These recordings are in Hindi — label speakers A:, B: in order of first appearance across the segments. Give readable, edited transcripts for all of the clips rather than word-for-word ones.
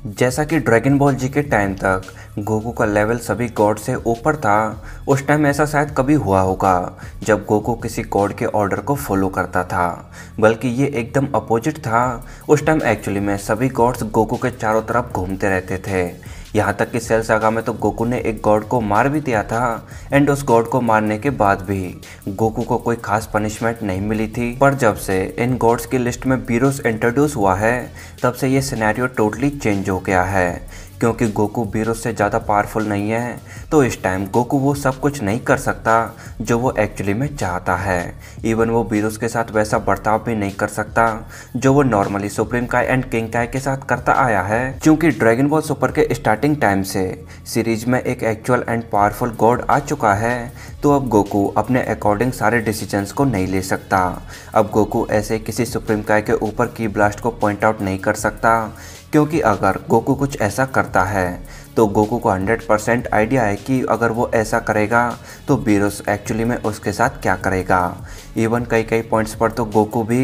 A: जैसा कि ड्रैगन बॉल जी के टाइम तक गोकू का लेवल सभी गॉड से ऊपर था, उस टाइम ऐसा शायद कभी हुआ होगा जब गोकू किसी गॉड के ऑर्डर को फॉलो करता था, बल्कि ये एकदम अपोजिट था। उस टाइम एक्चुअली में सभी गॉड्स गोकू के चारों तरफ घूमते रहते थे। यहाँ तक कि सेल सागा में तो गोकू ने एक गॉड को मार भी दिया था एंड उस गॉड को मारने के बाद भी गोकू को कोई खास पनिशमेंट नहीं मिली थी। पर जब से इन गॉड्स की लिस्ट में बीरोस इंट्रोड्यूस हुआ है, तब से ये सिनेरियो टोटली चेंज हो गया है। क्योंकि गोकू बीरोस से ज़्यादा पावरफुल नहीं है, तो इस टाइम गोकू वो सब कुछ नहीं कर सकता जो वो एक्चुअली में चाहता है। इवन वो बीरोस के साथ वैसा बर्ताव भी नहीं कर सकता जो वो नॉर्मली सुप्रीम काय एंड किंग काय के साथ करता आया है। क्योंकि ड्रैगन बॉल सुपर के स्टार्टिंग टाइम से सीरीज में एक एक्चुअल एंड पावरफुल गॉड आ चुका है, तो अब गोकू अपने अकॉर्डिंग सारे डिसीजंस को नहीं ले सकता। अब गोकू ऐसे किसी सुप्रीम काय के ऊपर की ब्लास्ट को पॉइंट आउट नहीं कर सकता, क्योंकि अगर गोकू कुछ ऐसा करता है तो गोकू को 100% आइडिया है कि अगर वो ऐसा करेगा तो बीरोस एक्चुअली में उसके साथ क्या करेगा। इवन कई पॉइंट्स पर तो गोकू भी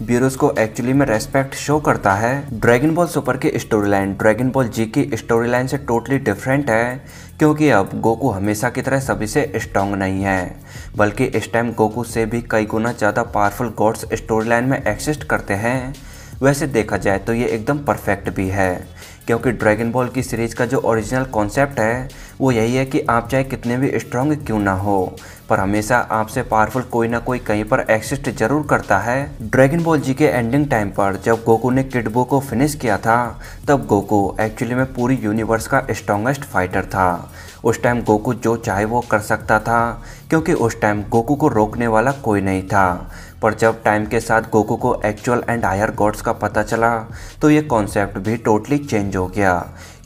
A: बीरोस को एक्चुअली में रेस्पेक्ट शो करता है। ड्रैगन बॉल सुपर की स्टोरी लाइन ड्रैगन बॉल जी की स्टोरी लाइन से टोटली डिफरेंट है, क्योंकि अब गोकू हमेशा की तरह सभी से स्ट्रॉन्ग नहीं है, बल्कि इस टाइम गोकू से भी कई गुना ज़्यादा पावरफुल गॉड्स स्टोरी लाइन में एग्जिस्ट करते हैं। वैसे देखा जाए तो ये एकदम परफेक्ट भी है, क्योंकि ड्रैगन बॉल की सीरीज़ का जो ओरिजिनल कॉन्सेप्ट है वो यही है कि आप चाहे कितने भी स्ट्रॉन्ग क्यों ना हो, पर हमेशा आपसे पावरफुल कोई ना कोई कहीं पर एग्जिस्ट जरूर करता है। ड्रैगन बॉल जी के एंडिंग टाइम पर जब गोकू ने किड बू को फिनिश किया था, तब गोकू एक्चुअली में पूरी यूनिवर्स का स्ट्रॉन्गेस्ट फाइटर था। उस टाइम गोकू जो चाहे वो कर सकता था, क्योंकि उस टाइम गोकू को रोकने वाला कोई नहीं था। पर जब टाइम के साथ गोकू को एक्चुअल एंड हायर गॉड्स का पता चला, तो ये कॉन्सेप्ट भी टोटली चेंज हो गया,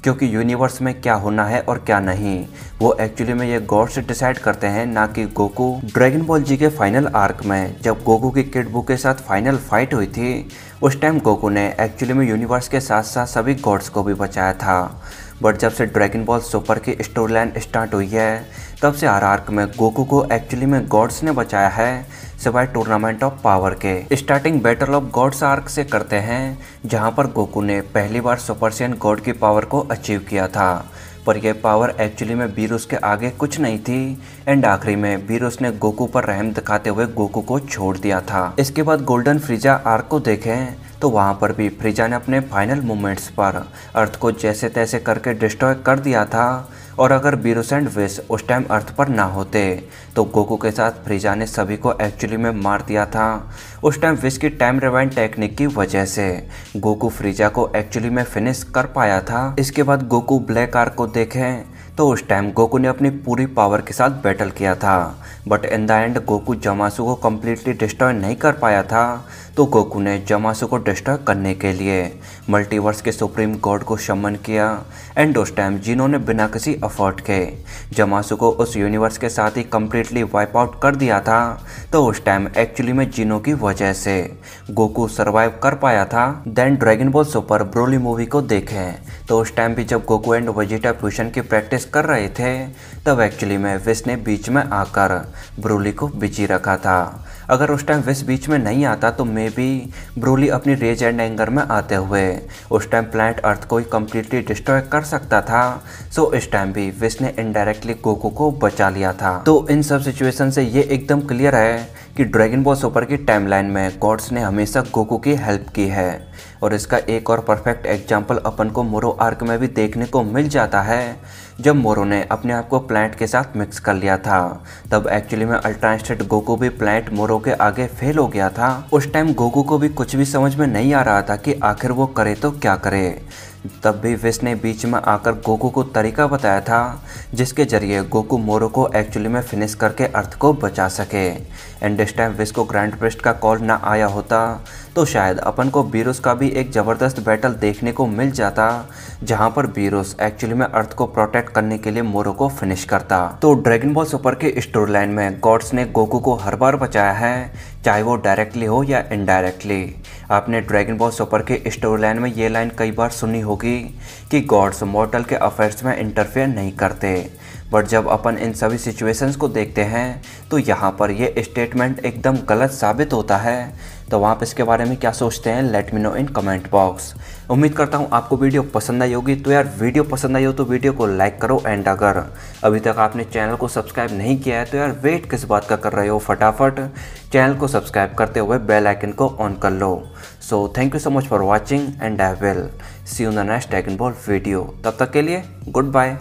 A: क्योंकि यूनिवर्स में क्या होना है और क्या नहीं वो एक्चुअली में ये गॉड्स डिसाइड करते हैं, ना कि गोकू। ड्रैगन बॉल जी के फाइनल आर्क में जब गोकू की किड बू के साथ फाइनल फाइट हुई थी, उस टाइम गोकू ने एक्चुअली में यूनिवर्स के साथ साथ सभी गॉड्स को भी बचाया था। बट जब से ड्रैगन बॉल सुपर की स्टोरी लाइन स्टार्ट हुई है, तब से हर आर्क में गोकू को एक्चुअली में गॉड्स ने बचाया है, सिवाय टूर्नामेंट ऑफ पावर के। Starting Battle of Gods arc से करते हैं, जहां पर गोकू ने पहली बार सुपर सैयन गॉड की पावर को अचीव किया था। पर यह पावर एक्चुअली में बीरोस के आगे कुछ नहीं थी एंड आखिरी में बीरोस ने गोकू पर रहम दिखाते हुए गोकू को छोड़ दिया था। इसके बाद गोल्डन फ्रीजा आर्क को देखें तो वहाँ पर भी फ्रीजा ने अपने फाइनल मोमेंट्स पर अर्थ को जैसे तैसे करके डिस्ट्रॉय कर दिया था, और अगर बीरोस एंड विश उस टाइम अर्थ पर ना होते तो गोकू के साथ फ्रीजा ने सभी को एक्चुअली में मार दिया था। उस टाइम विश की टाइम रिवाइंड टेक्निक की वजह से गोकू फ्रीजा को एक्चुअली में फिनिश कर पाया था। इसके बाद गोकू ब्लैक आर्क को देखें तो उस टाइम गोकू ने अपनी पूरी पावर के साथ बैटल किया था, but in the end Goku Zamasu को कम्प्लीटली डिस्ट्रॉय नहीं कर पाया था। तो गोकू ने जमासु को डिस्ट्रॉय करने के लिए मल्टीवर्स के सुप्रीम गॉड को समन किया एंड उस टाइम जिन्होंने बिना किसी एफर्ट के जमासु को उस यूनिवर्स के साथ ही कम्प्लीटली वाइप आउट कर दिया था। तो उस टाइम एक्चुअली में जिनों की वजह से गोकू सरवाइव कर पाया था। Then Dragon Ball Super Broly movie को देखें तो उस टाइम भी जब गोकू एंड वेजिटा फ्यूजन की प्रैक्टिस कर रहे थे, तब एक्चुअली में विश ने बीच में आकर ब्रोली को बिजी रखा था। अगर उस टाइम विश बीच में नहीं आता तो मे बी ब्रोली अपनी रेज एंड एंगर में आते हुए उस टाइम प्लैनेट अर्थ को ही कम्प्लीटली डिस्ट्रॉय कर सकता था। सो इस टाइम भी विश ने इनडायरेक्टली गोकू को बचा लिया था। तो इन सब सिचुएशन से ये एकदम क्लियर है कि ड्रैगन बॉल सुपर की टाइमलाइन में गॉड्स ने हमेशा गोकू की हेल्प की है, और इसका एक और परफेक्ट एग्जाम्पल अपन को मोरो आर्क में भी देखने को मिल जाता है। जब मोरो ने अपने आप को प्लैनेट के साथ मिक्स कर लिया था, तब एक्चुअली में अल्ट्रा इंस्टेंट गोकू भी प्लैनेट मोरो के आगे फेल हो गया था। उस टाइम गोकू को भी कुछ भी समझ में नहीं आ रहा था कि आखिर वो करे तो क्या करे। तब भी विश ने बीच में आकर गोकू को तरीका बताया था, जिसके जरिए गोकू मोरो को एक्चुअली में फिनिश करके अर्थ को बचा सके। एंड इस टाइम विश को ग्रैंड प्रिस्ट का कॉल ना आया होता तो शायद अपन को बीरोस का भी एक ज़बरदस्त बैटल देखने को मिल जाता, जहां पर बीरोस एक्चुअली में अर्थ को प्रोटेक्ट करने के लिए मोरो को फिनिश करता। तो ड्रैगन बॉल सुपर के स्टोरी लाइन में गॉड्स ने गोकू को हर बार बचाया है, चाहे वो डायरेक्टली हो या इनडायरेक्टली। आपने ड्रैगन बॉल सुपर के स्टोरी लाइन में ये लाइन कई बार सुनी होगी कि गॉड्स मॉर्टल के अफेयर्स में इंटरफेयर नहीं करते, बट जब अपन इन सभी सिचुएशंस को देखते हैं तो यहाँ पर ये स्टेटमेंट एकदम गलत साबित होता है, तो आप इसके बारे में क्या सोचते हैं, let me know in comment box. उम्मीद करता हूँ आपको वीडियो पसंद आई होगी। तो यार वीडियो पसंद आई हो तो वीडियो को लाइक करो, एंड अगर अभी तक आपने चैनल को सब्सक्राइब नहीं किया है तो यार वेट किस बात का कर रहे हो, फटाफट चैनल को सब्सक्राइब करते हुए बेल आइकन को ऑन कर लो। So thank you so much for watching and I will see you in the next Dragon Ball video. तब तक के लिए गुड बाय।